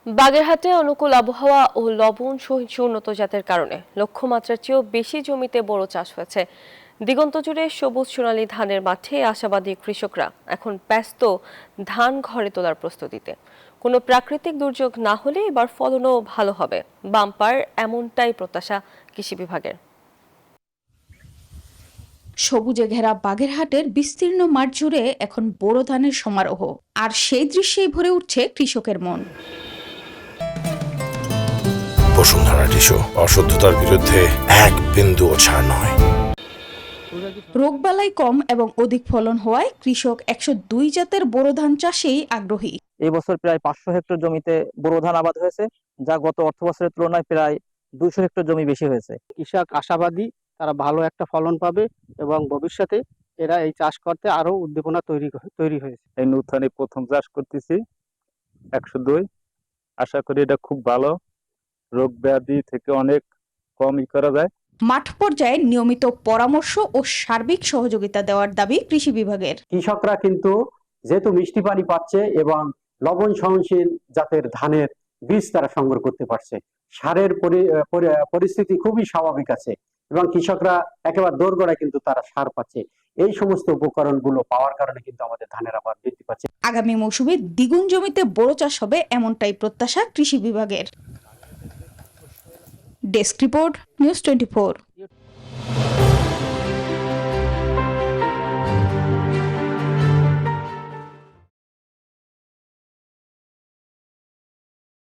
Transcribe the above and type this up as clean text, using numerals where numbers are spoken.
বাগেরহাটে অনুকূল আবহাওয়া ও লবণ সহিষ্ণু উন্নত জাতের কারণে লক্ষ্যমাত্রার চেয়েও বেশি জমিতে বোরো চাষ হয়েছে। দিগন্ত জুড়ে সবুজ সোনালী ধানের মাঠে আশাবাদী কৃষকরা এখন ব্যস্ত ধান ঘরে তোলার প্রস্তুতিতে। কোনো প্রাকৃতিক দুর্যোগ না হলে এবার ফলনও ভালো হবে, বাম্পার এমনটাই প্রত্যাশা কৃষি বিভাগের। সবুজে ঘেরা বাগেরহাটের বিস্তীর্ণ মাঠ জুড়ে এখন বোরো ধানের সমারোহ, আর সেই দৃশ্যেই ভরে উঠছে কৃষকের মন। বসুন্ধরা টিস্যু, অশুদ্ধতার বিরুদ্ধে এক বিন্দুও ছাড় নয়। রোগবালাই কম এবং অধিক ফলন হওয়ায় কৃষক 102 জাতের বোরো ধান চাষেই আগ্রহী। এই বছর প্রায় 500 হেক্টর জমিতে বোরো ধান আবাদ হয়েছে, যা গত অর্থ বছরের তুলনায় প্রায় 200 হেক্টর জমি বেশি হয়েছে। কৃষক আশাবাদী তারা ভালো একটা ফলন পাবে এবং ভবিষ্যতে এরা এই চাষ করতে আরো উদ্দীপনা তৈরি হয়েছে। এই নূতনে প্রথম চাষ করতেছি 102। আশা করি এটা খুব ভালো, রোগ ব্যাধি থেকে অনেক কম করা যায়। মাঠ পর্যায়ে নিয়মিত পরামর্শ ও সার্বিক সহযোগিতা দেওয়ার দাবি কৃষি বিভাগের। কৃষকরা কিন্তু যেহেতু মিষ্টি পানি পাচ্ছে এবং লবণ সহনশীল জাতের ধানের বীজ তারা সংগ্রহ করতে পারছে, সারের পরিস্থিতি খুবই স্বাভাবিক আছে এবং কৃষকরা একেবারে দোরগোড়ায় কিন্তু তারা সার পাচ্ছে। এই সমস্ত উপকরণগুলো পাওয়ার কারণে কিন্তু আমাদের ধানের আবাদ বৃদ্ধি পাচ্ছে। আগামী মৌসুমে দ্বিগুণ জমিতে বোরো চাষ হবে এমনটাই প্রত্যাশা কৃষি বিভাগের। Desk report, news 24।